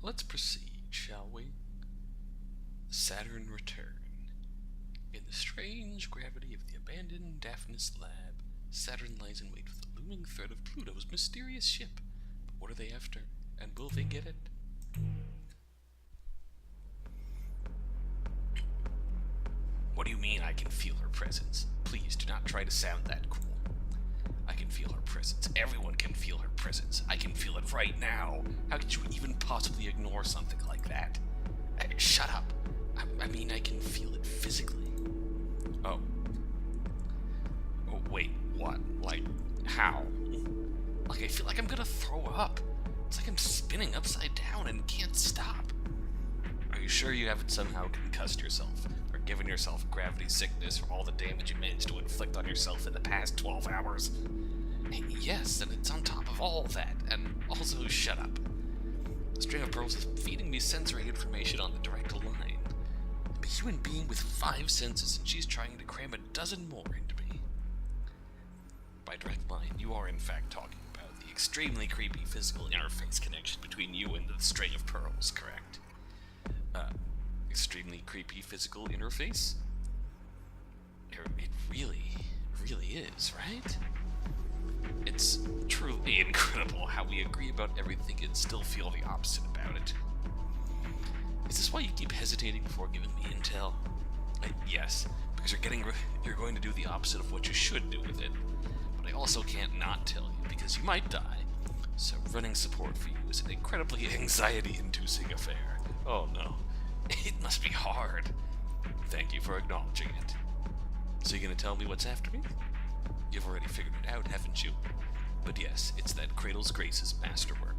Let's proceed, shall we? Saturn return. In the strange gravity of the abandoned Daphnis lab, Saturn lies in wait for the looming threat of Pluto's mysterious ship. But what are they after, and will they get it? What do you mean I can feel her presence? Please do not try to sound that cool. I can feel her presence. Everyone can feel her presence. I can feel it right now. How could you even possibly ignore something like that? Shut up. I mean, I can feel it physically. Oh. Oh, wait, what? Like, how? Like, I feel like I'm gonna throw up. It's like I'm spinning upside down and can't stop. Are you sure you haven't somehow concussed yourself, or given yourself gravity sickness from all the damage you managed to inflict on yourself in the past 12 hours? Yes, and it's on top of all that, and also shut up. The string of pearls is feeding me sensory information on the direct line. I'm a human being with 5 senses, and she's trying to cram a dozen more into me. By direct line, you are in fact talking about the extremely creepy physical interface connection between you and the string of pearls, correct? Extremely creepy physical interface? It really is, right? It's truly incredible how we agree about everything and still feel the opposite about it. Is this why you keep hesitating before giving me intel? Yes, because you're going to do the opposite of what you should do with it. But I also can't not tell you, because you might die. So running support for you is an incredibly anxiety-inducing affair. Oh no. It must be hard. Thank you for acknowledging it. So you're gonna tell me what's after me? You've already figured it out, haven't you? But yes, it's that Cradle's Grace's masterwork.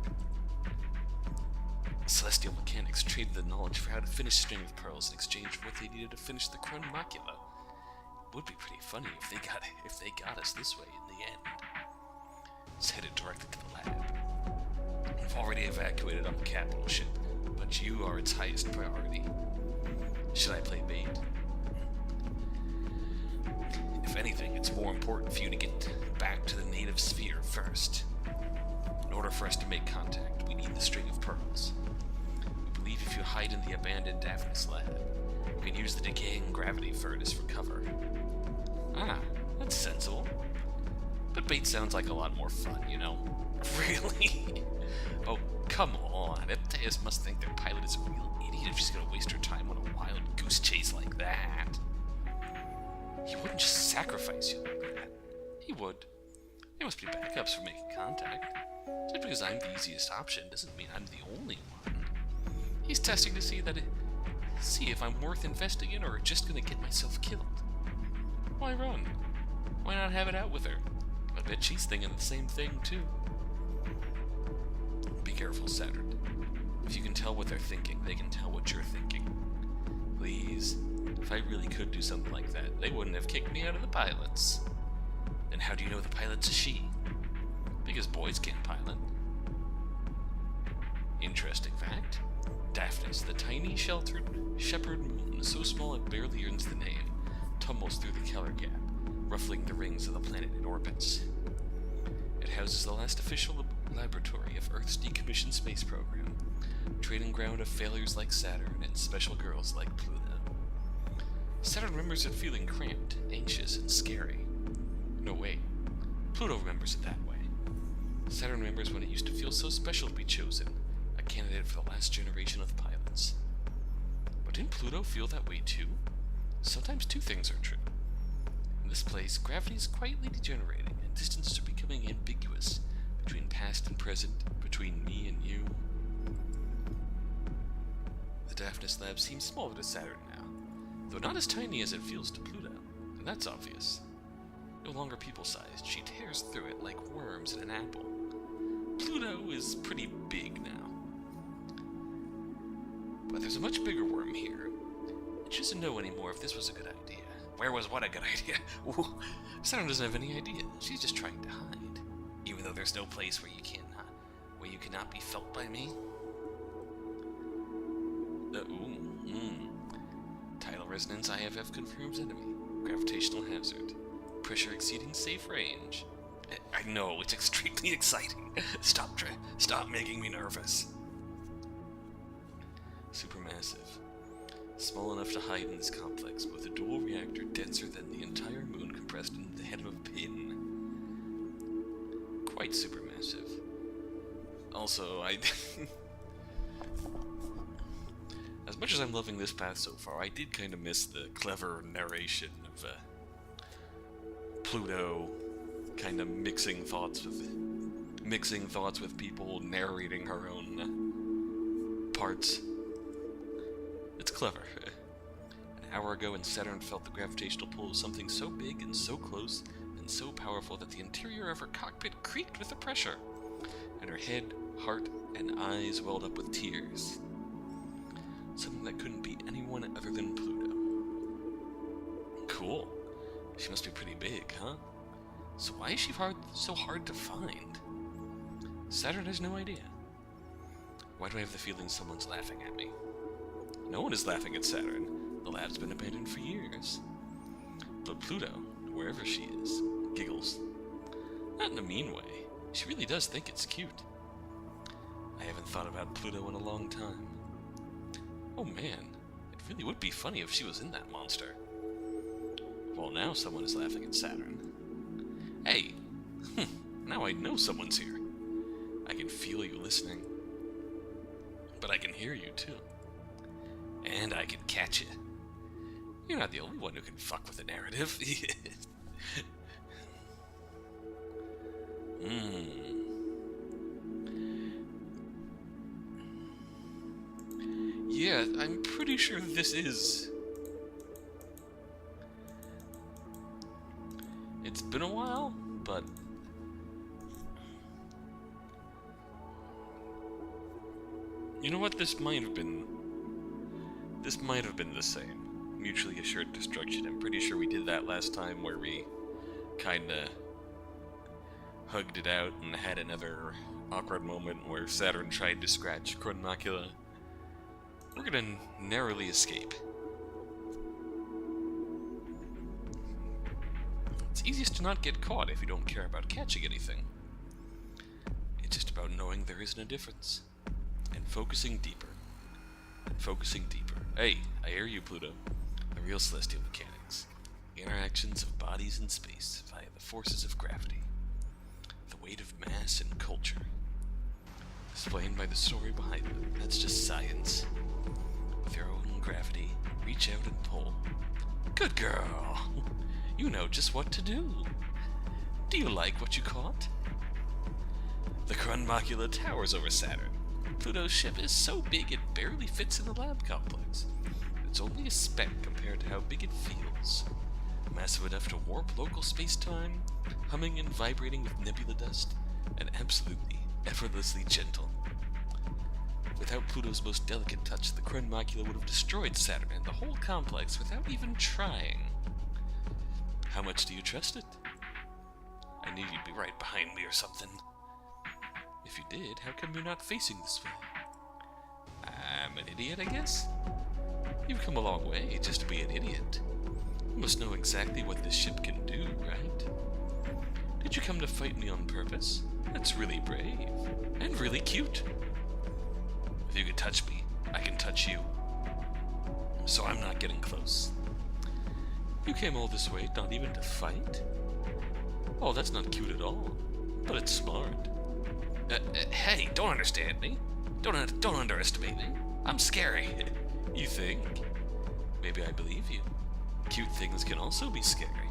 Celestial mechanics traded the knowledge for how to finish String of Pearls in exchange for what they needed to finish the Chron Macula. It would be pretty funny if they got us this way in the end. It's headed directly to the lab. We've already evacuated on the capital ship, but you are its highest priority. Should I play bait? If anything, it's more important for you to get back to the native sphere first. In order for us to make contact, we need the String of Pearls. We believe if you hide in the abandoned Daphnis lab, you can use the decaying gravity furnace for cover. Ah, that's sensible. But bait sounds like a lot more fun, you know? Really? Oh, come on. Iapteus must think their pilot is a real idiot if she's gonna waste her time on a wild goose chase like that. He wouldn't just sacrifice you like that. He would. There must be backups for making contact. Just because I'm the easiest option doesn't mean I'm the only one. He's testing to see if I'm worth investing in or just gonna get myself killed. Why run? Why not have it out with her? I bet she's thinking the same thing too. Be careful, Saturn. If you can tell what they're thinking, they can tell what you're thinking. Please. If I really could do something like that, they wouldn't have kicked me out of the pilots. Then how do you know the pilot's a she? Because boys can't pilot. Interesting fact. Daphnis, the tiny, sheltered shepherd moon, so small it barely earns the name, tumbles through the Keller Gap, ruffling the rings of the planet it orbits. It houses the last official laboratory of Earth's decommissioned space program, training ground of failures like Saturn and special girls like Pluto. Saturn remembers it feeling cramped, anxious, and scary. No, wait. Pluto remembers it that way. Saturn remembers when it used to feel so special to be chosen, a candidate for the last generation of pilots. But didn't Pluto feel that way too? Sometimes two things are true. In this place, gravity is quietly degenerating, and distances are becoming ambiguous between past and present, between me and you. The Daphnis lab seems smaller to Saturn now, though not as tiny as it feels to Pluto, and that's obvious. No longer people-sized, she tears through it like worms in an apple. Pluto is pretty big now. But there's a much bigger worm here. She doesn't know anymore if this was a good idea. Where was what a good idea? Ooh, Saturn doesn't have any idea. She's just trying to hide. Even though there's no place where you cannot be felt by me. Tidal resonance IFF confirms enemy. Gravitational hazard. Pressure exceeding safe range. I know, it's extremely exciting. Stop making me nervous. Supermassive. Small enough to hide in this complex, with a dual reactor denser than the entire moon compressed into the head of a pin. Quite supermassive. Also, as much as I'm loving this path so far, I did kind of miss the clever narration of Pluto kind of mixing thoughts with people, narrating her own parts. It's clever. An hour ago, when Saturn felt the gravitational pull of something so big and so close and so powerful that the interior of her cockpit creaked with the pressure, and her head, heart, and eyes welled up with tears. Something that couldn't be anyone other than Pluto. Cool. She must be pretty big, huh? So why is she so hard to find? Saturn has no idea. Why do I have the feeling someone's laughing at me? No one is laughing at Saturn. The lab's been abandoned for years. But Pluto, wherever she is, giggles. Not in a mean way. She really does think it's cute. I haven't thought about Pluto in a long time. Oh man, it really would be funny if she was in that monster. Well, now someone is laughing at Saturn. Hey! Now I know someone's here. I can feel you listening. But I can hear you too. And I can catch you. You're not the only one who can fuck with the narrative. Yeah, I'm pretty sure this is... It's been a while, but... You know what, this might have been the same. Mutually assured destruction. I'm pretty sure we did that last time, where we kinda hugged it out and had another awkward moment where Saturn tried to scratch Chronmacula. We're gonna narrowly escape. It's easiest to not get caught if you don't care about catching anything. It's just about knowing there isn't a difference. And focusing deeper. And focusing deeper. Hey, I hear you, Pluto. The real celestial mechanics. The interactions of bodies in space via the forces of gravity. The weight of mass and culture. Explained by the story behind them. That's just science. With your own gravity, reach out and pull. Good girl! You know just what to do. Do you like what you caught? The Chronmacula towers over Saturn. Pluto's ship is so big it barely fits in the lab complex. It's only a speck compared to how big it feels. Massive enough to warp local space-time, humming and vibrating with nebula dust, and absolutely, effortlessly gentle. Without Pluto's most delicate touch, the Chronmacula would have destroyed Saturn and the whole complex without even trying. How much do you trust it? I knew you'd be right behind me or something. If you did, how come you're not facing this way? I'm an idiot, I guess? You've come a long way just to be an idiot. You must know exactly what this ship can do, right? Did you come to fight me on purpose? That's really brave. And really cute. If you can touch me, I can touch you. So I'm not getting close. You came all this way not even to fight? Oh, that's not cute at all. But it's smart. Hey, don't understand me. Don't underestimate me. I'm scary. You think? Maybe I believe you. Cute things can also be scary.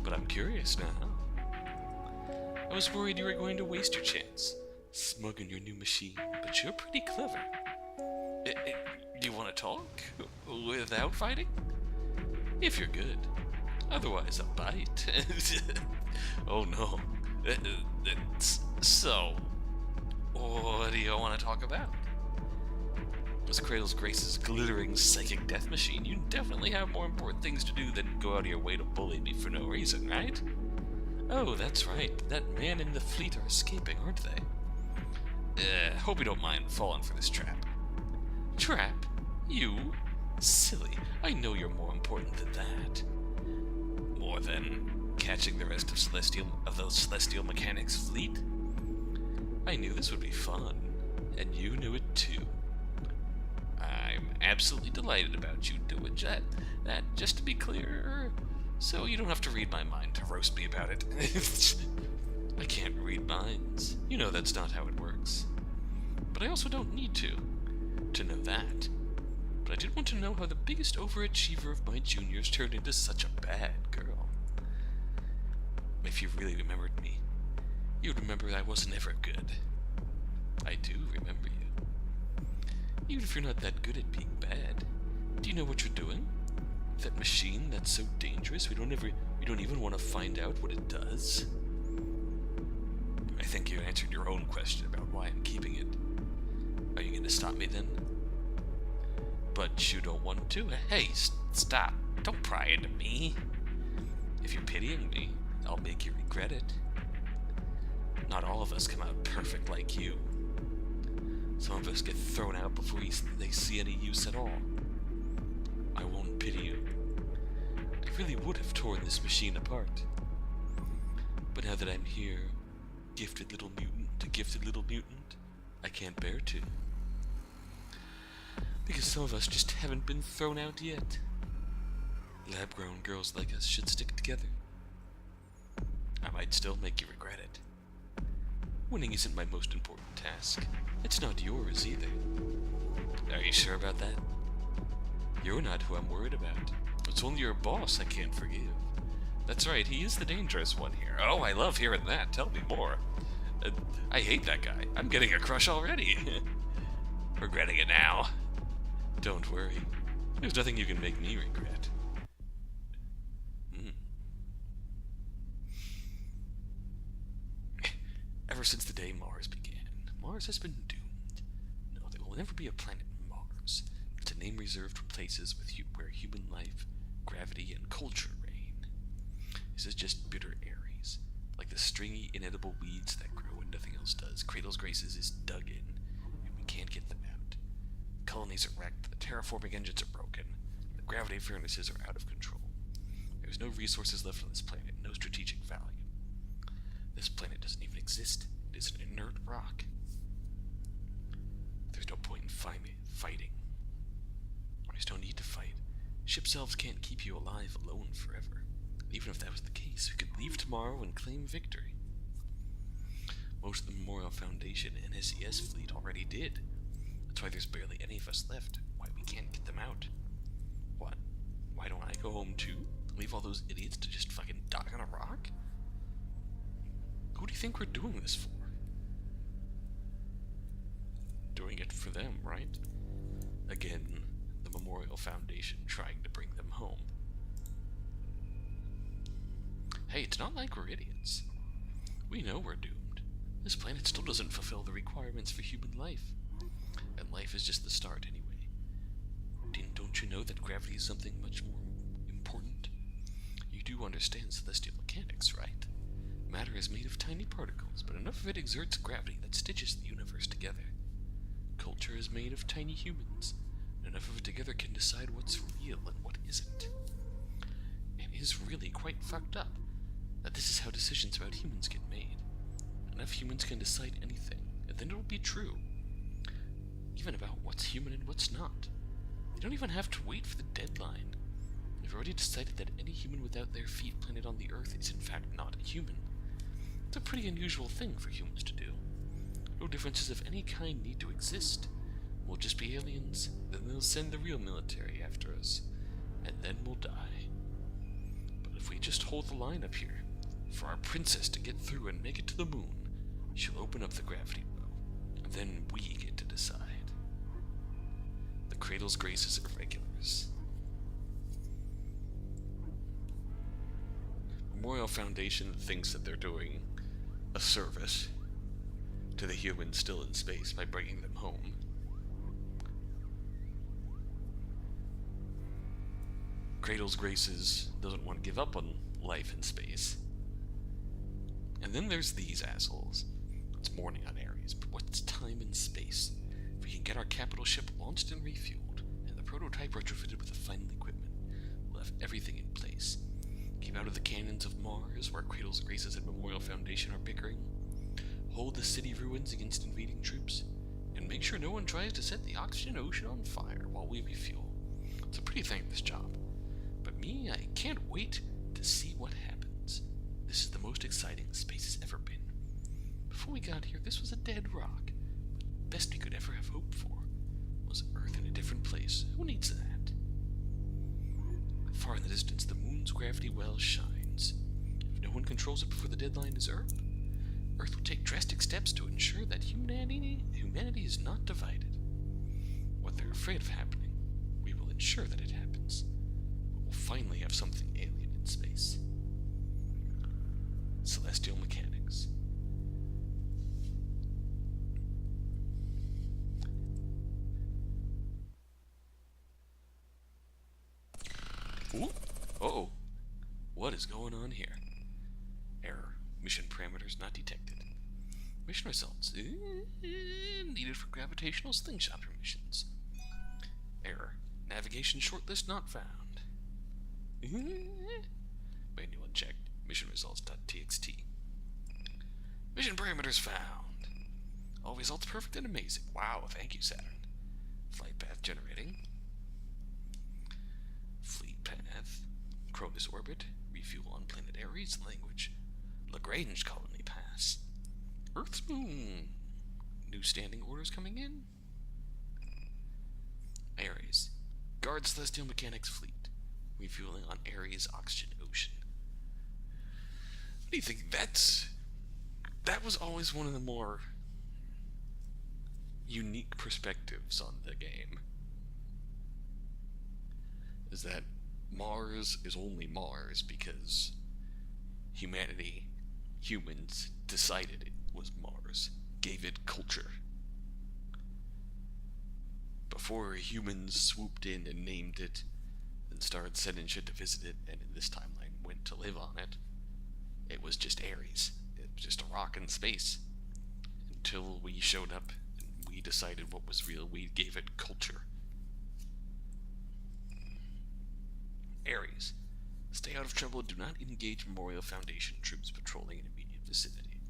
But I'm curious now. I was worried you were going to waste your chance. Smug in your new machine, but you're pretty clever. Do you want to talk? Without fighting? If you're good. Otherwise, I'll bite. Oh no. So, what do you want to talk about? As Cradle's Grace's glittering psychic death machine, you definitely have more important things to do than go out of your way to bully me for no reason, right? Oh, that's right. That man and the fleet are escaping, aren't they? Hope you don't mind falling for this trap. Trap? You? Silly. I know you're more important than that. More than catching the rest of those Celestial Mechanics fleet? I knew this would be fun, and you knew it too. absolutely delighted about you doing that, just to be clear, so you don't have to read my mind to roast me about it. I can't read minds. You know that's not how it works. But I also don't need to know that. But I did want to know how the biggest overachiever of my juniors turned into such a bad girl. If you really remembered me, you'd remember I wasn't ever good. I do remember you. Even if you're not that good at being bad, do you know what you're doing? That machine that's so dangerous we don't even want to find out what it does? I think you answered your own question about why I'm keeping it. Are you going to stop me then? But you don't want to? Hey, stop. Don't pry into me. If you're pitying me, I'll make you regret it. Not all of us come out perfect like you. Some of us get thrown out before they see any use at all. I won't pity you. I really would have torn this machine apart. But now that I'm here, gifted little mutant to gifted little mutant, I can't bear to. Because some of us just haven't been thrown out yet. Lab-grown girls like us should stick together. I might still make you regret it. Winning isn't my most important task. It's not yours either. Are you sure about that? You're not who I'm worried about. It's only your boss I can't forgive. That's right, he is the dangerous one here. Oh, I love hearing that. Tell me more. I hate that guy. I'm getting a crush already. Regretting it now. Don't worry. There's nothing you can make me regret. Ever since the day Mars began, Mars has been doomed. No, there will never be a planet Mars. It's a name reserved for places where human life, gravity, and culture reign. This is just bitter Aries, like the stringy, inedible weeds that grow when nothing else does. Cradle's Graces is dug in, and we can't get them out. Colonies are wrecked, the terraforming engines are broken, the gravity furnaces are out of control. There's no resources left on this planet, no strategic value. This planet doesn't even exist. It is an inert rock. There's no point in fighting. There's no need to fight. Ship elves can't keep you alive alone forever. Even if that was the case, we could leave tomorrow and claim victory. Most of the Memorial Foundation NSES fleet already did. That's why there's barely any of us left. Why we can't get them out. What? Why don't I go home too? Leave all those idiots to just fucking die on a rock? Who do you think we're doing this for? Doing it for them, right? Again, the Memorial Foundation trying to bring them home. Hey, it's not like we're idiots. We know we're doomed. This planet still doesn't fulfill the requirements for human life. And life is just the start anyway. Don't you know that gravity is something much more important? You do understand celestial mechanics, right? Matter is made of tiny particles, but enough of it exerts gravity that stitches the universe together. Culture is made of tiny humans, and enough of it together can decide what's real and what isn't. It is really quite fucked up that this is how decisions about humans get made. Enough humans can decide anything, and then it'll be true. Even about what's human and what's not. They don't even have to wait for the deadline. They've already decided that any human without their feet planted on the Earth is in fact not a human. It's a pretty unusual thing for humans to do. No differences of any kind need to exist. We'll just be aliens, then they'll send the real military after us, and then we'll die. But if we just hold the line up here, for our princess to get through and make it to the moon, she'll open up the gravity well, and then we get to decide. The Cradle's Graces are regulars. Memorial Foundation thinks that they're doing a service to the humans still in space by bringing them home. Cradle's Graces doesn't want to give up on life in space. And then there's these assholes. It's morning on Ares, but what's time in space? If we can get our capital ship launched and refueled, and the prototype retrofitted with the final equipment, we'll have everything in place. Keep out of the canyons of Mars, where Cradle's Graces and Memorial Foundation are bickering. Hold the city ruins against invading troops, And make sure no one tries to set the oxygen ocean on fire while we refuel. It's a pretty thankless job. But me, I can't wait to see what happens. This is the most exciting space has ever been. Before we got here, this was a dead rock. But best we could ever have hoped for was Earth in a different place. Who needs that? Far in the distance, the moon's gravity well shines. If no one controls it before the deadline is up, Earth will take drastic steps to ensure that humanity is not divided. What they're afraid of happening, we will ensure that it happens. We'll finally have something alien in space. Celestial mechanics. Ooh. Uh-oh. What is going on here? Error. Mission parameters not detected. Mission results. Needed for gravitational slingshot missions. Error. Navigation shortlist not found. Manual unchecked. Mission results.txt. Mission parameters found. All results perfect and amazing. Wow, thank you, Saturn. Flight path generating. Fleet path. Cronus orbit. Refuel on planet Ares. Language. Lagrange colony pass. Earth's moon. New standing orders coming in. Ares. Guard Celestial Mechanics fleet. Refueling on Ares oxygen ocean. What do you think? That was always one of the more unique perspectives on the game. Is that Mars is only Mars because humans decided it was Mars, gave it culture. Before humans swooped in and named it, and started sending shit to visit it, and in this timeline went to live on it, it was just Ares. It was just a rock in space. Until we showed up and we decided what was real, we gave it culture. Ares. Stay out of trouble and do not engage Memorial Foundation troops patrolling in immediate vicinity.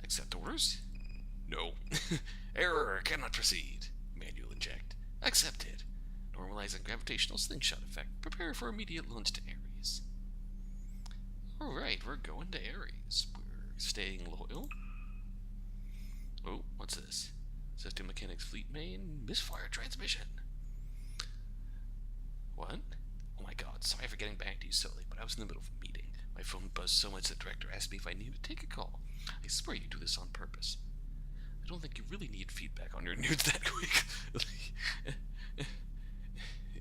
Accept orders? No. Error. Cannot proceed. Manual inject. Accepted. Normalizing gravitational slingshot effect. Prepare for immediate launch to Ares. Alright, we're going to Ares. We're staying loyal. Oh, what's this? System Mechanics Fleet Main. Misfire transmission. What? Oh my god, sorry for getting back to you so late, but I was in the middle of a meeting. My phone buzzed so much the director asked me if I needed to take a call. I swear you do this on purpose. I don't think you really need feedback on your nudes that quick.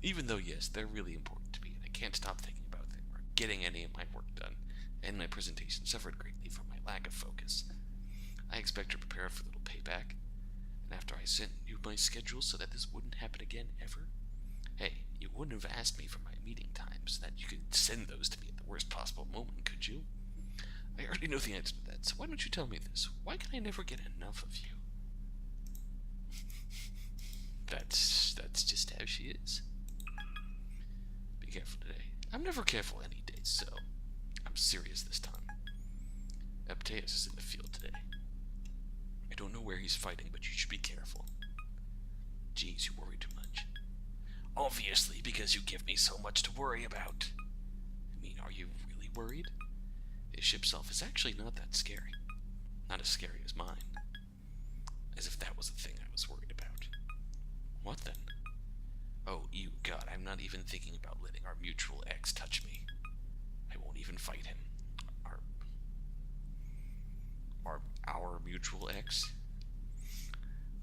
Even though, yes, they're really important to me, and I can't stop thinking about them or getting any of my work done, and my presentation suffered greatly from my lack of focus. I expect to prepare for a little payback, and after I sent you my schedule so that this wouldn't happen again ever, hey, you wouldn't have asked me for my meeting times so that you could send those to me at the worst possible moment, could you? I already know the answer to that, so why don't you tell me this? Why can I never get enough of you? That's just how she is. Be careful today. I'm never careful any day, so I'm serious this time. Iapteus is in the field today. I don't know where he's fighting, but you should be careful. Geez, you worry too much. Obviously, because you give me so much to worry about. I mean, are you really worried? His ship self is actually not that scary. Not as scary as mine. As if that was the thing I was worried about. What then? Oh, you God, I'm not even thinking about letting our mutual ex touch me. I won't even fight him. Our mutual ex?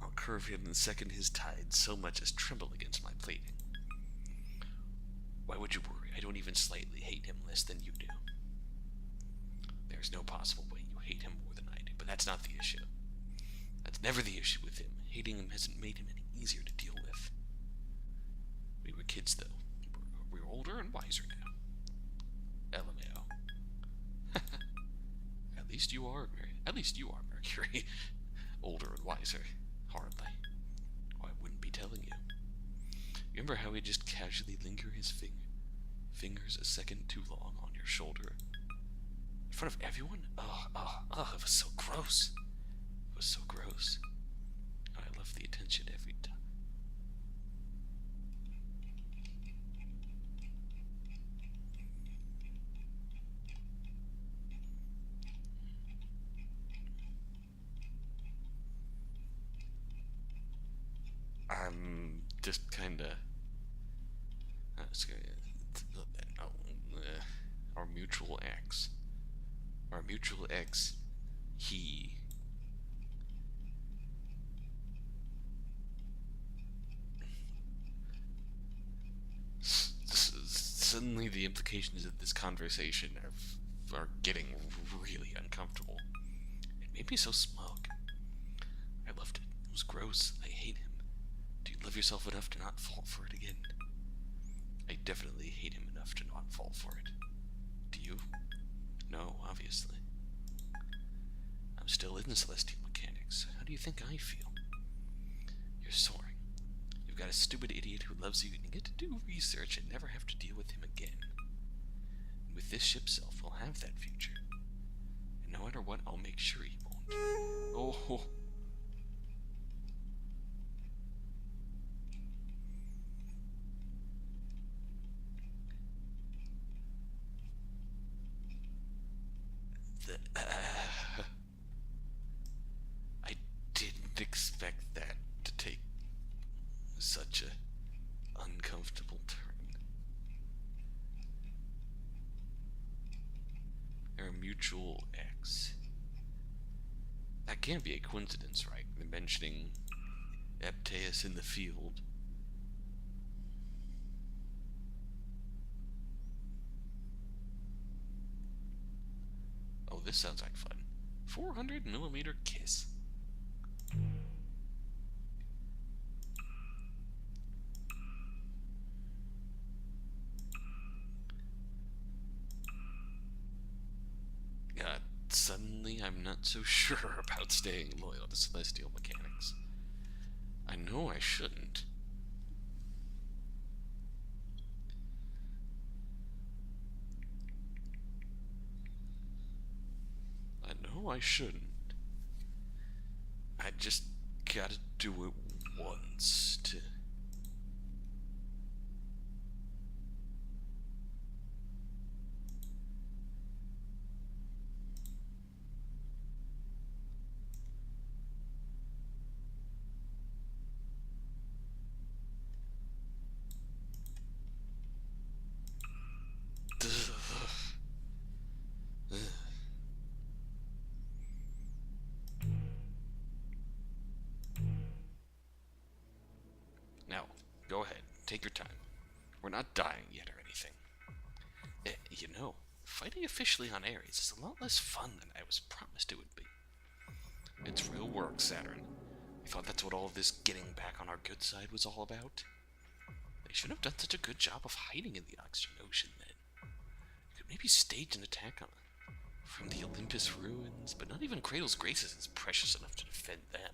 I'll curve him and second his tide so much as tremble against my plating. Why would you worry? I don't even slightly hate him less than you do. There's no possible way you hate him more than I do, but that's not the issue. That's never the issue with him. Hating him hasn't made him any easier to deal with. We were kids, though. We're older and wiser now. LMAO. At least you are, Mercury. Older and wiser. Hardly. Oh, I wouldn't be telling you. Remember how he'd just casually linger his fingers a second too long on your shoulder? In front of everyone? It was so gross. It was so gross. I just kind of. Our mutual ex. Our mutual ex. He. Suddenly, the implications of this conversation are getting really uncomfortable. It made me so smug. I loved it. It was gross. I hate him. Do you love yourself enough to not fall for it again? I definitely hate him enough to not fall for it. Do you? No, obviously. I'm still in celestial mechanics. How do you think I feel? You're soaring. You've got a stupid idiot who loves you, and you get to do research and never have to deal with him again. And with this ship self, we'll have that future. And no matter what, I'll make sure he won't. Oh. I didn't expect that to take such a uncomfortable turn. Our mutual ex. That can't be a coincidence, right? They're mentioning Iapteus in the field. Oh, this sounds like fun. 400mm kiss. Suddenly I'm not so sure about staying loyal to celestial mechanics. I know I shouldn't. I know I shouldn't. I just gotta do it once to... Now, go ahead. Take your time. We're not dying yet or anything. You know, fighting officially on Ares is a lot less fun than I was promised it would be. It's real work, Saturn. I thought that's what all of this getting back on our good side was all about. They shouldn't have done such a good job of hiding in the Oxygen Ocean then. You could maybe stage an attack on them from the Olympus ruins, but not even Cradle's Graces is precious enough to defend them.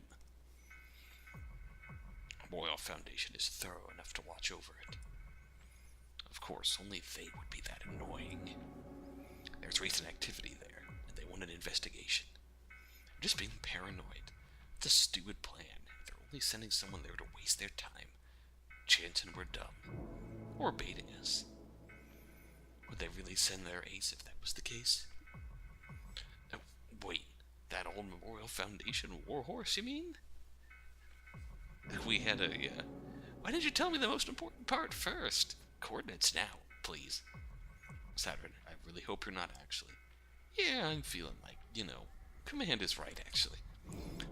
Royal Foundation is thorough enough to watch over it. Of course, only they would be that annoying. There's recent activity there, and they want an investigation. I'm just being paranoid. It's a stupid plan. They're only sending someone there to waste their time, chancing we're dumb, or baiting us. Would they really send their ace if that was the case? Oh, wait, that old Memorial Foundation warhorse, you mean? We had a, why didn't you tell me the most important part first? Coordinates now, please. Saturn, I really hope you're not actually. Yeah, I'm feeling like, command is right, actually.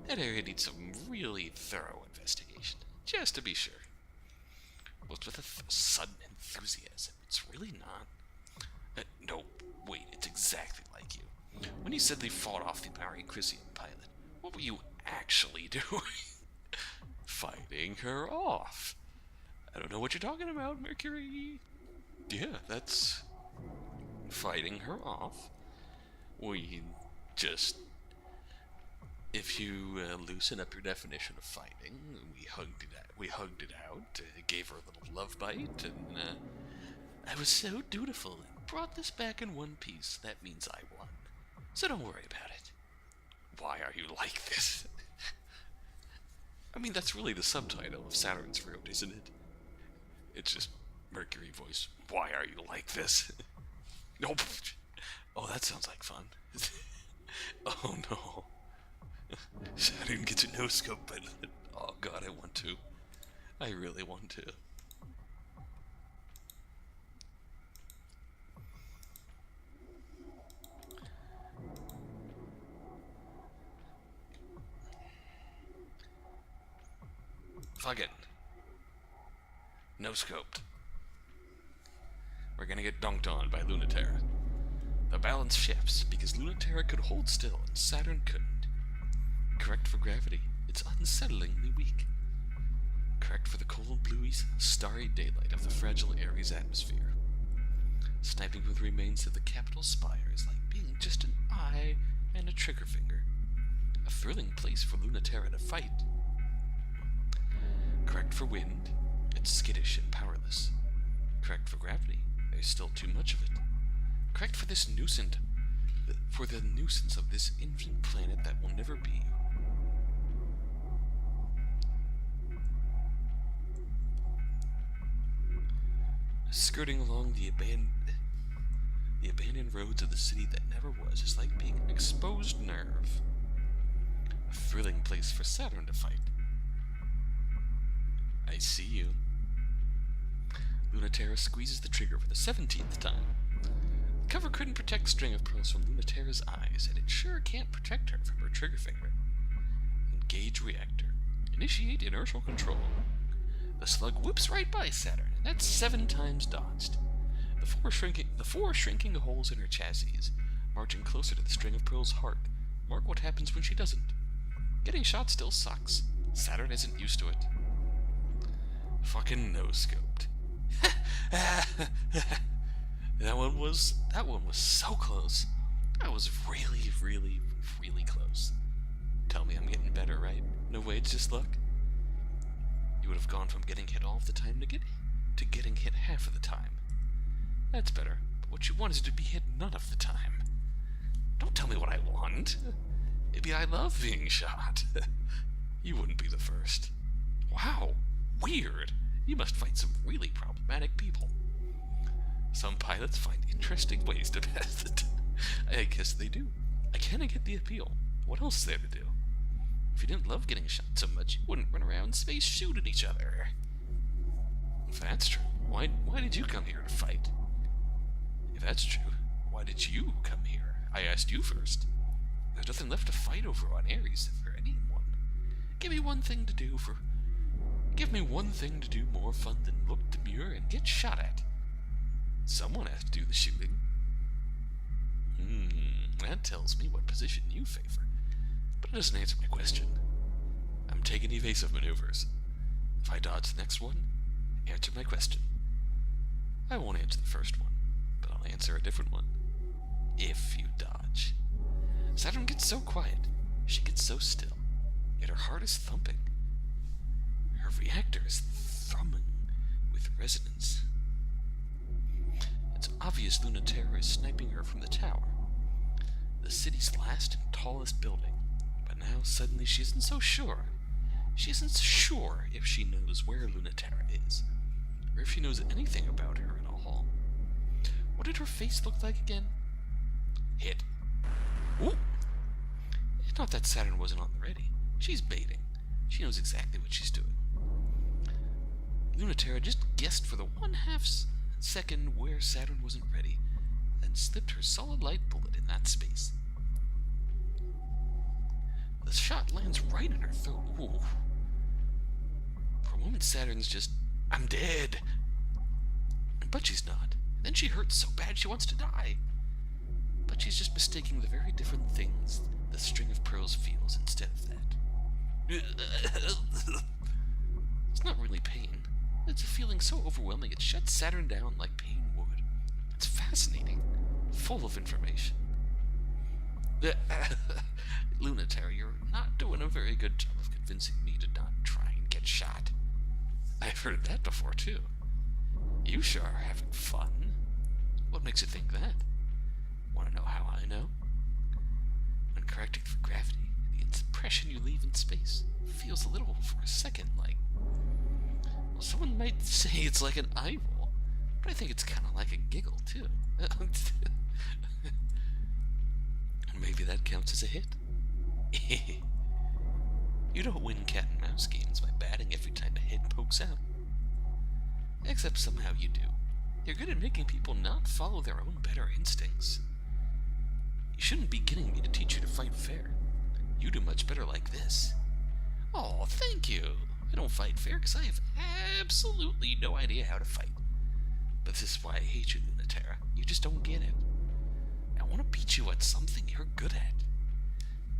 That area needs some really thorough investigation, just to be sure. Most with a sudden enthusiasm, it's really not. No, wait, it's exactly like you. When you said they fought off the Mari Chrysium pilot, what were you actually doing? Fighting her off. I don't know what you're talking about, Mercury. Yeah, that's fighting her off. We just... If you loosen up your definition of fighting, we hugged it out, gave her a little love bite, and I was so dutiful and brought this back in one piece. That means I won. So don't worry about it. Why are you like this? I mean, that's really the subtitle of Saturn's Road, isn't it? It's just Mercury voice. Why are you like this? Nope. Oh, that sounds like fun. Oh no. Saturn gets a no-scope pilot. Oh god, I want to. I really want to. Fuck it. No scoped. We're gonna get dunked on by Luna-Terra. The balance shifts because Luna-Terra could hold still and Saturn couldn't. Correct for gravity, it's unsettlingly weak. Correct for the cold, bluey, starry daylight of the fragile Ares atmosphere. Sniping with remains of the capital spire is like being just an eye and a trigger finger. A thrilling place for Luna-Terra to fight. Correct for wind, it's skittish and powerless. Correct for gravity, there's still too much of it. Correct for this nuisance, for the nuisance of this infant planet that will never be. Skirting along the abandoned roads of the city that never was is like being an exposed nerve. A thrilling place for Saturn to fight. I see you. Luna-Terra squeezes the trigger for the 17th time. The cover couldn't protect String of Pearls from Luna-Terra's eyes, and it sure can't protect her from her trigger finger. Engage reactor. Initiate inertial control. The slug whoops right by Saturn, and that's 7 times dodged. The four shrinking holes in her chassis, marching closer to the String of Pearls' heart, mark what happens when she doesn't. Getting shot still sucks. Saturn isn't used to it. Fucking no-scoped. That one was so close. That was really, really, really close. Tell me I'm getting better, right? No way, it's just luck. You would have gone from getting hit all of the time to getting hit half of the time. That's better, but what you want is to be hit none of the time. Don't tell me what I want. Maybe I love being shot. You wouldn't be the first. Wow, weird. You must fight some really problematic people. Some pilots find interesting ways to pass the time. I guess they do. I kinda get the appeal. What else is there to do? If you didn't love getting shot so much, you wouldn't run around space shooting each other. If that's true, why did you come here to fight? If that's true, why did you come here? I asked you first. There's nothing left to fight over on Ares for anyone. Give me one thing to do more fun than look demure and get shot at. Someone has to do the shooting. That tells me what position you favor. But it doesn't answer my question. I'm taking evasive maneuvers. If I dodge the next one, answer my question. I won't answer the first one, but I'll answer a different one. If you dodge. Saturn gets so quiet. She gets so still. Yet her heart is thumping. Her reactor is thrumming with resonance. It's obvious Luna-Terra is sniping her from the tower. The city's last and tallest building. But now suddenly she isn't so sure. She isn't sure if she knows where Luna-Terra is, or if she knows anything about her at all. What did her face look like again? Hit. Ooh! It's not that Saturn wasn't on the ready. She's baiting. She knows exactly what she's doing. Luna-Terra just guessed for the 1/2 second where Saturn wasn't ready, and slipped her solid light bullet in that space. The shot lands right in her throat. Ooh. For a moment, Saturn's just, I'm dead. But she's not. Then she hurts so bad she wants to die. But she's just mistaking the very different things the String of Pearls feels instead of that. It's not really pain. It's a feeling so overwhelming it shuts Saturn down like pain would. It's fascinating. Full of information. Luna-Terra, you're not doing a very good job of convincing me to not try and get shot. I've heard that before, too. You sure are having fun. What makes you think that? Want to know how I know? When correcting for gravity, the impression you leave in space feels a little for a second like... Well, someone might say it's like an eyeball, but I think it's kind of like a giggle, too. Maybe that counts as a hit. You don't win cat and mouse games by batting every time a head pokes out. Except somehow you do. You're good at making people not follow their own better instincts. You shouldn't be getting me to teach you to fight fair. You do much better like this. Oh, thank you. I don't fight fair because I have absolutely no idea how to fight. But this is why I hate you, Luna-Terra. You just don't get it. I want to beat you at something you're good at.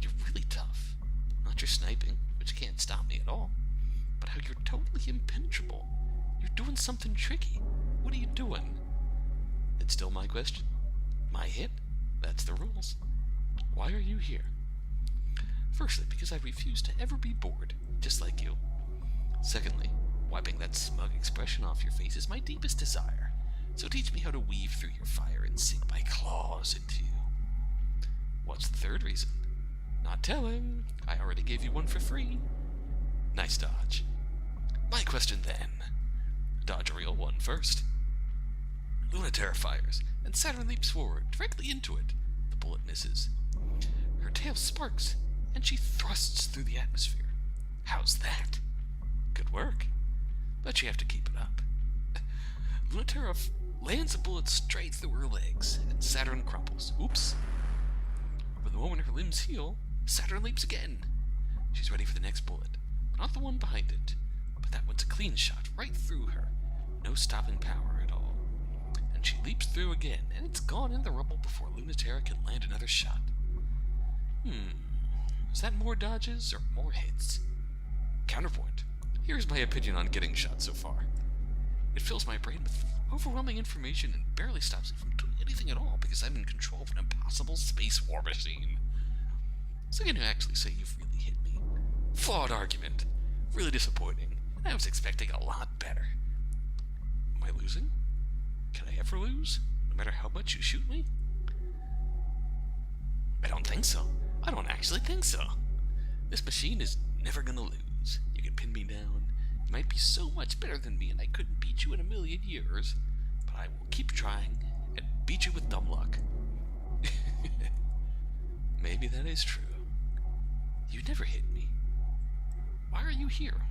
You're really tough. Not your sniping, which can't stop me at all, but how you're totally impenetrable. You're doing something tricky. What are you doing? It's still my question. My hit? That's the rules. Why are you here? Firstly, because I refuse to ever be bored, just like you. Secondly, wiping that smug expression off your face is my deepest desire. So teach me how to weave through your fire and sink my claws into you. What's the third reason? Not telling. I already gave you one for free. Nice dodge. My question then. Dodge a real one first. Luna-Terra fires, and Saturn leaps forward, directly into it. The bullet misses. Her tail sparks, and she thrusts through the atmosphere. How's that? Good work. But you have to keep it up. Luna-Terra lands a bullet straight through her legs, and Saturn crumples. Oops. But the moment her limbs heal, Saturn leaps again. She's ready for the next bullet, but not the one behind it. But that one's a clean shot right through her. No stopping power at all. And she leaps through again, and it's gone in the rubble before Luna-Terra can land another shot. Is that more dodges or more hits? Counterpoint. Here's my opinion on getting shot so far. It fills my brain with overwhelming information and barely stops it from doing anything at all because I'm in control of an impossible space war machine. So can you actually say you've really hit me? Flawed argument. Really disappointing. I was expecting a lot better. Am I losing? Can I ever lose? No matter how much you shoot me? I don't think so. I don't actually think so. This machine is never gonna lose. You can pin me down. You might be so much better than me and I couldn't beat you in a million years. But I will keep trying and beat you with dumb luck. Maybe that is true. You never hit me. Why are you here?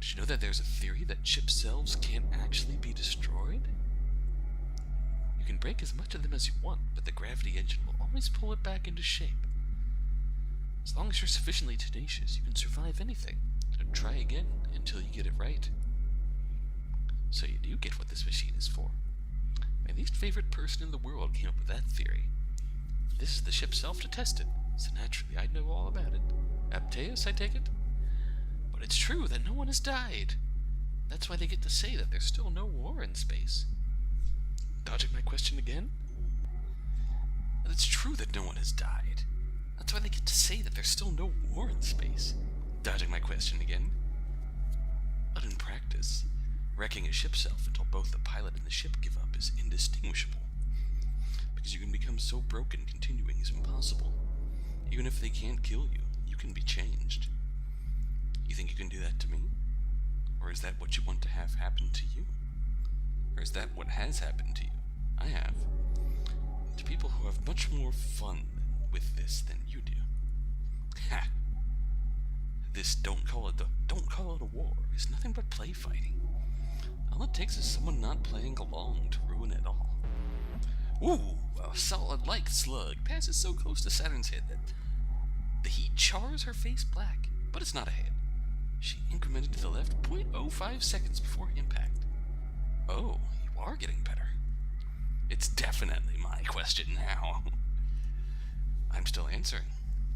Did you know that there's a theory that chip selves can't actually be destroyed? You can break as much of them as you want, but the gravity engine will always pull it back into shape. As long as you're sufficiently tenacious, you can survive anything, and try again until you get it right. So you do get what this machine is for. My least favorite person in the world came up with that theory. This is the ship self to test it, so naturally I'd know all about it. Iapteus, I take it? But it's true that no one has died. That's why they get to say that there's still no war in space. Dodging my question again? But it's true that no one has died. That's why they get to say that there's still no war in space. Dodging my question again. But in practice, wrecking a ship self until both the pilot and the ship give up is indistinguishable. Because you can become so broken continuing is impossible. Even if they can't kill you, you can be changed. You think you can do that to me? Or is that what you want to have happen to you? Or is that what has happened to you? I have. To people who have much more fun with this than you do. Ha! This don't call it a war is nothing but play fighting. All it takes is someone not playing along to ruin it all. Ooh, a solid-like slug passes so close to Saturn's head that the heat chars her face black, but it's not a hit. She incremented to the left 0.05 seconds before impact. Oh, you are getting better. It's definitely my question now. I'm still answering.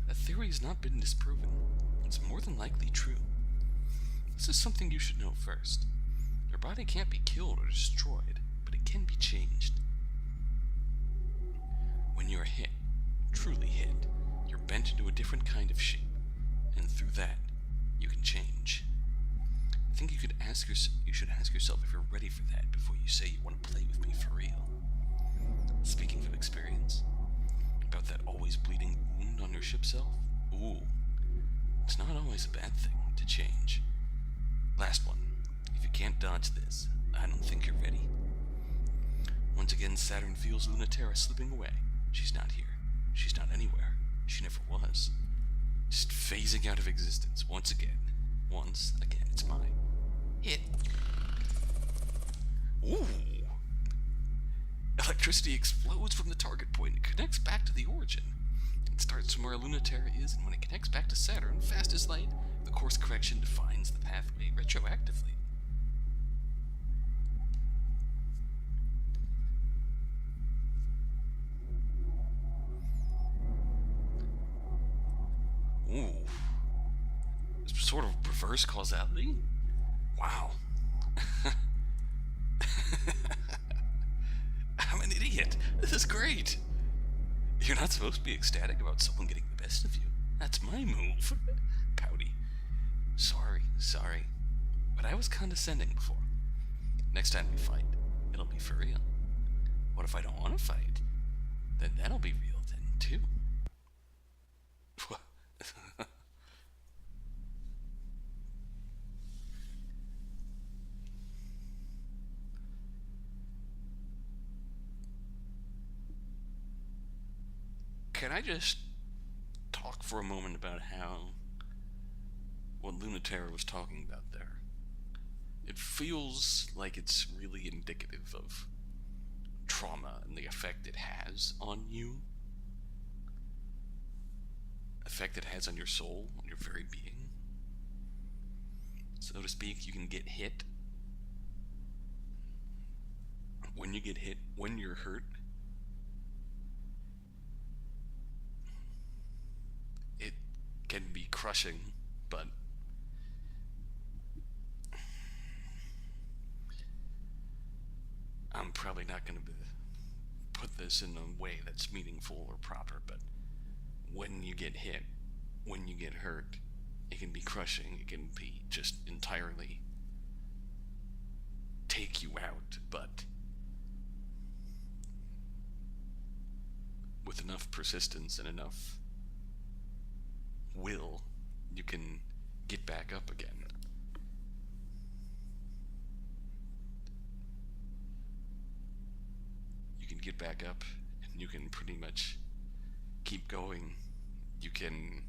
That theory has not been disproven. It's more than likely true. This is something you should know first. Your body can't be killed or destroyed, but it can be changed. When you're hit, truly hit, you're bent into a different kind of shape, and through that, you can change. I think you should ask yourself if you're ready for that before you say you want to play with me for real. Speaking from experience, about that always bleeding wound on your ship self, ooh, it's not always a bad thing to change. Last one. If you can't dodge this, I don't think you're ready. Once again, Saturn feels Luna-Terra slipping away. She's not here. She's not anywhere. She never was. Just phasing out of existence once again. Once again, it's mine. Hit. Ooh! Electricity explodes from the target point and connects back to the origin. It starts from where Luna-Terra is, and when it connects back to Saturn, fast as light, the course correction defines the pathway retroactively. Ooh. Sort of reverse causality? Wow. I'm an idiot. This is great. You're not supposed to be ecstatic about someone getting the best of you. That's my move. Pouty. Sorry. But I was condescending before. Next time we fight, it'll be for real. What if I don't want to fight? Then that'll be real then, too. Can I just talk for a moment about what Luna-Terra was talking about there? It feels like it's really indicative of trauma and the effect it has on you. Effect it has on your soul, on your very being. So to speak, you can get hit. When you get hit, when you're hurt, it can be crushing, but I'm probably not going to put this in a way that's meaningful or proper, but when you get hit, when you get hurt, it can be crushing, it can be just entirely take you out, but with enough persistence and enough will, you can get back up again. You can get back up and you can pretty much keep going. You can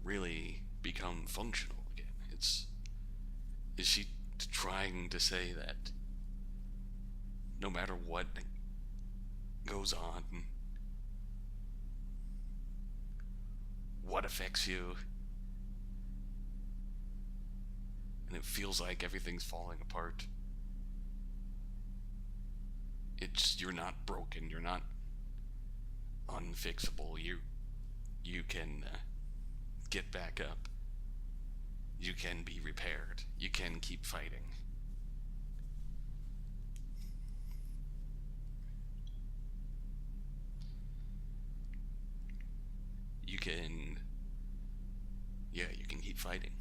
really become functional again. Is she trying to say that no matter what goes on, what affects you, and it feels like everything's falling apart, you're not broken, you're not unfixable, you can get back up, you can be repaired, you can keep fighting. You can keep fighting.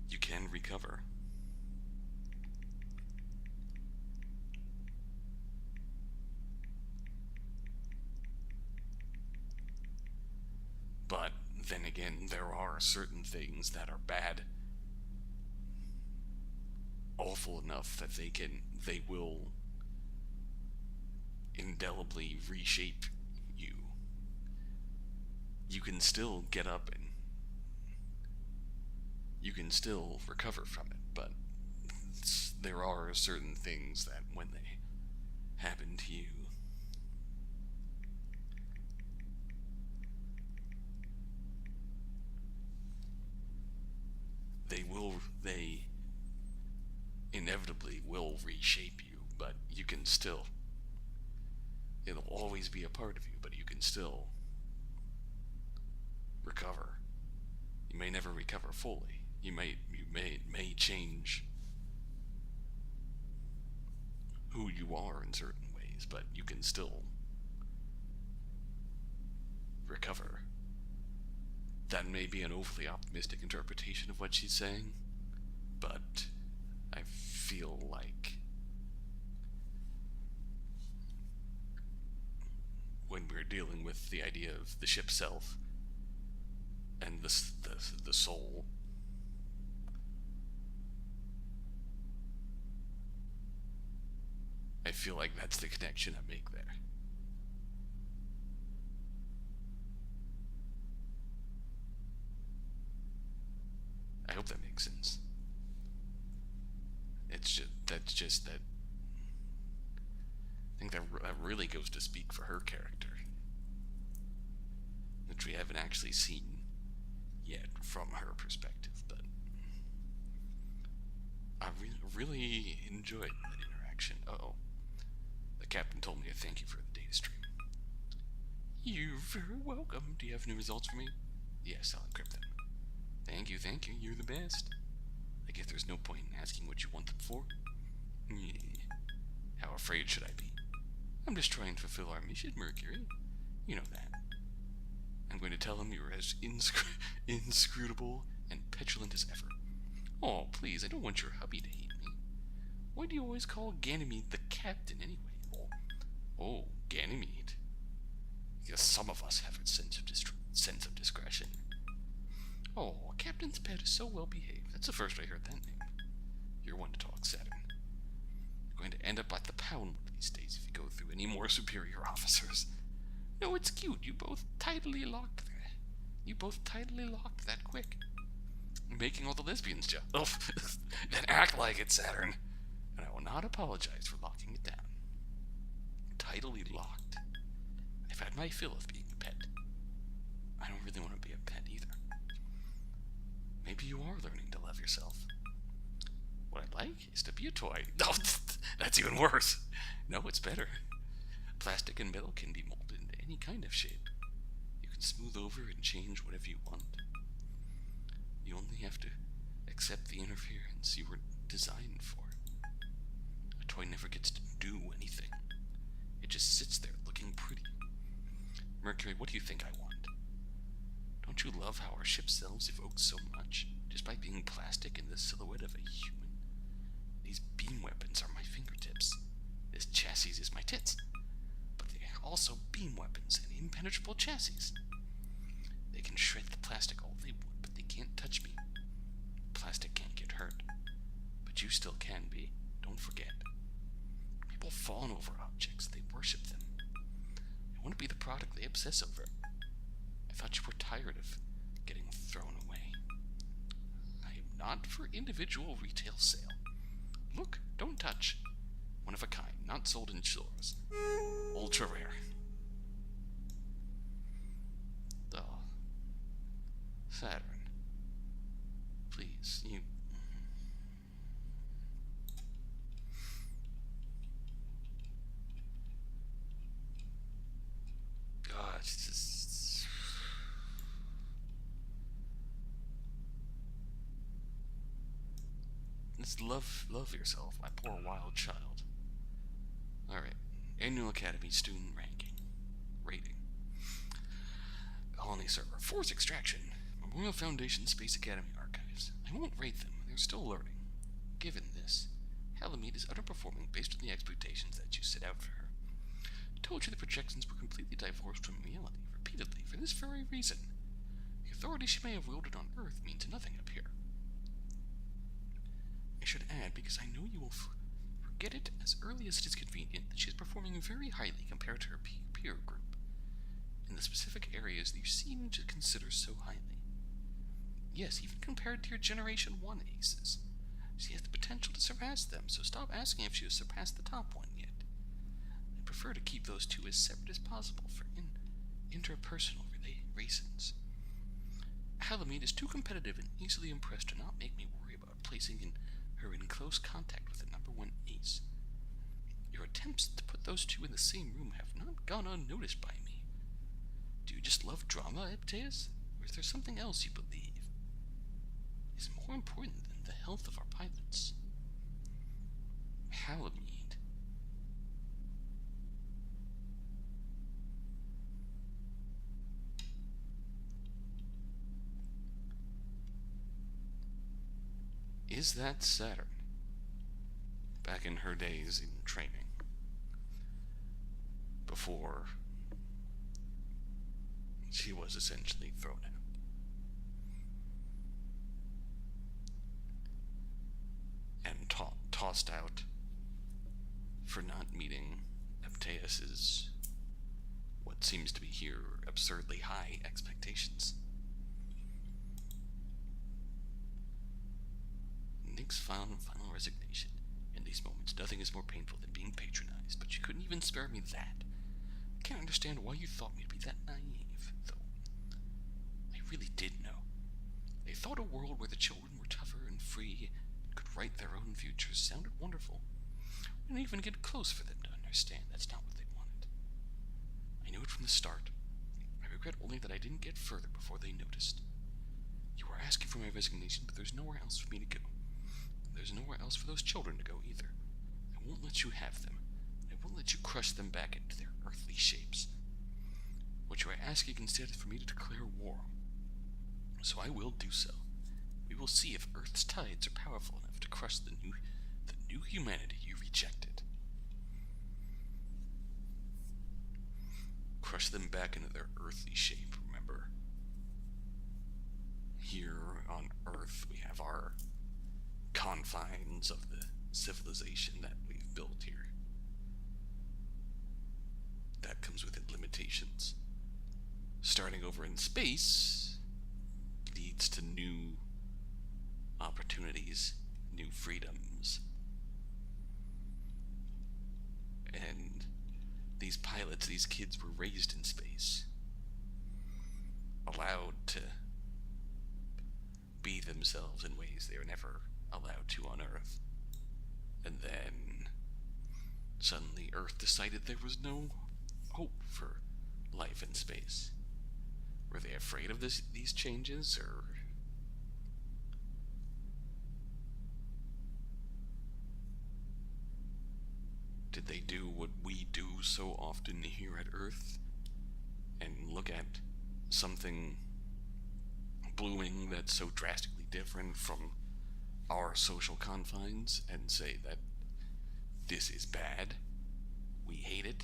You can recover. But then again, there are certain things that are bad, awful enough that they will indelibly reshape you. You can still get up and you can still recover from it, but there are certain things that when they happen to you, they inevitably will reshape you, but you can still, it'll always be a part of you, but you can still recover. You may never recover fully. You may change who you are in certain ways, but you can still recover. That may be an overly optimistic interpretation of what she's saying, but I feel like when we're dealing with the idea of the ship self and the soul, I feel like that's the connection I make there. hope that makes sense. That's just that. I think that really goes to speak for her character, which we haven't actually seen yet from her perspective. But I really enjoyed that interaction. Uh-oh. The captain told me to thank you for the data stream. You're very welcome. Do you have new results for me? Yes, I'll encrypt them. Thank you. You're the best. I guess there's no point in asking what you want them for. How afraid should I be? I'm just trying to fulfill our mission, Mercury. You know that. I'm going to tell him you're as inscrutable and petulant as ever. Oh, please, I don't want your hubby to hate me. Why do you always call Ganymede the captain anyway? Oh, Ganymede. Because some of us have a sense of discretion. Oh, a captain's pet is so well behaved. That's the first I heard that name. You're one to talk, Saturn. You're going to end up like the pound one of these days if you go through any more superior officers. No, it's cute. You both tidily locked that quick. Making all the lesbians jealous. Oh, then act like it, Saturn. And I will not apologize for locking it down. Tidily locked. I've had my fill of being a pet. I don't really want to be a pet either. Maybe you are learning to love yourself. What I'd like is to be a toy. No, that's even worse. No, it's better. Plastic and metal can be molded into any kind of shape. You can smooth over and change whatever you want. You only have to accept the interference you were designed for. A toy never gets to do anything. It just sits there looking pretty. Mercury, what do you think I want? Don't you love how our ship selves evoke so much, just by being plastic in the silhouette of a human? These beam weapons are my fingertips. This chassis is my tits. But they're also beam weapons and impenetrable chassis. They can shred the plastic all they would, but they can't touch me. Plastic can't get hurt. But you still can be. Don't forget. People fawn over objects. They worship them. They want to be the product they obsess over. I thought you were tired of getting thrown away. I am not for individual retail sale. Look, don't touch. One of a kind, not sold in stores. Ultra rare. Oh. Saturn. Please, you... God, it's just... Just love yourself, my poor wild child. Alright. Annual Academy student ranking. Rating. Colony server. Force extraction. Memorial Foundation Space Academy archives. I won't rate them. They're still learning. Given this, Halamede is underperforming based on the expectations that you set out for her. I told you the projections were completely divorced from reality, repeatedly, for this very reason. The authority she may have wielded on Earth means nothing up here. I should add, because I know you will forget it as early as it is convenient, that she is performing very highly compared to her peer group, in the specific areas that you seem to consider so highly. Yes, even compared to your Generation 1 aces. She has the potential to surpass them, so stop asking if she has surpassed the top one yet. I prefer to keep those two as separate as possible for interpersonal reasons. Halamede is too competitive and easily impressed to not make me worry about placing her in close contact with the number 1 ace. Your attempts to put those two in the same room have not gone unnoticed by me. Do you just love drama, Iapteus? Or is there something else you believe is more important than the health of our pilots? Halamede. Is that Saturn? Back in her days in training. Before she was essentially thrown out. And tossed out for not meeting Iapteus's, what seems to be here, absurdly high expectations. Nick's final resignation. In these moments, nothing is more painful than being patronized, but you couldn't even spare me that. I can't understand why you thought me to be that naive, though. I really did know. They thought a world where the children were tougher and free and could write their own futures sounded wonderful. We didn't even get close for them to understand that's not what they wanted. I knew it from the start. I regret only that I didn't get further before they noticed. You were asking for my resignation, but there's nowhere else for me to go. There's nowhere else for those children to go either. I won't let you have them. I won't let you crush them back into their earthly shapes. What you are asking instead is for me to declare war. So I will do so. We will see if Earth's tides are powerful enough to crush the new humanity you rejected. Crush them back into their earthly shape, remember? Here on Earth, we have our confines of the civilization that we've built here. That comes with its limitations. Starting over in space leads to new opportunities, new freedoms. And these pilots, these kids were raised in space, allowed to be themselves in ways they were never allowed to on Earth. And then suddenly Earth decided there was no hope for life in space. Were they afraid of these changes, or did they do what we do so often here at Earth and look at something blooming that's so drastically different from our social confines and say that this is bad, we hate it,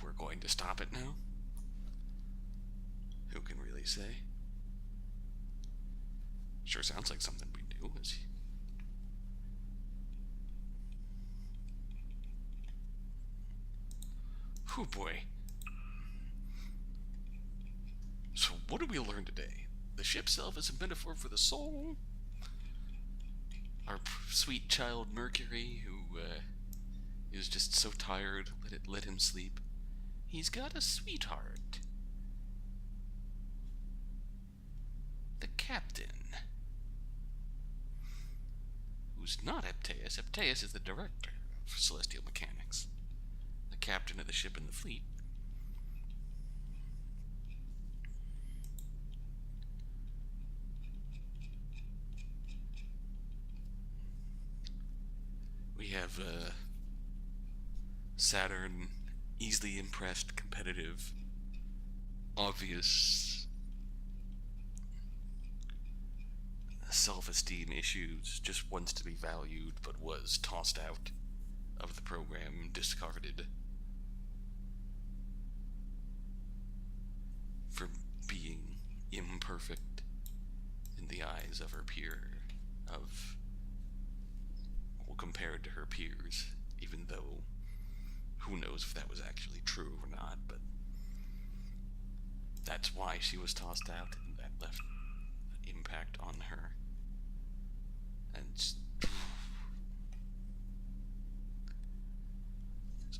we're going to stop it now? Who can really say? Sure sounds like something we do. Oh boy. So what did we learn today? The ship self is a metaphor for the soul. Our sweet child Mercury, who is just so tired, let him sleep. He's got a sweetheart. The captain, who's not Iapteus. Iapteus is the director of celestial mechanics, the captain of the ship in the fleet. We have Saturn, easily impressed, competitive, obvious self-esteem issues, just wants to be valued, but was tossed out of the program, discarded for being imperfect in the eyes of her peer, compared to her peers, even though who knows if that was actually true or not, but that's why she was tossed out, and that left an impact on her. And it's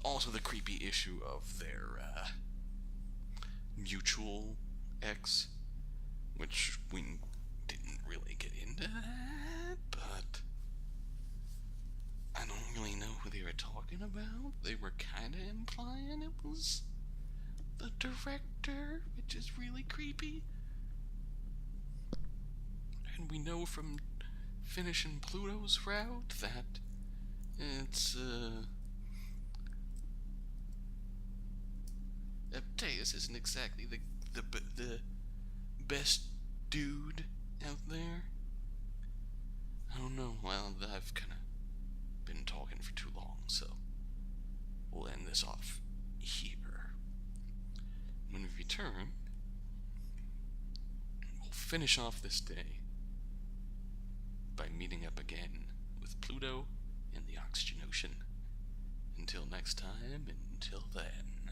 also the creepy issue of their mutual ex, which we didn't really get into that, but I don't really know who they were talking about. They were kind of implying it was the director, which is really creepy. And we know from finishing Pluto's route that it's Iapteus isn't exactly the best dude out there. I don't know. Well, I've kind of been talking for too long, so we'll end this off here. When we return, we'll finish off this day by meeting up again with Pluto in the Oxygen Ocean. Until next time, until then.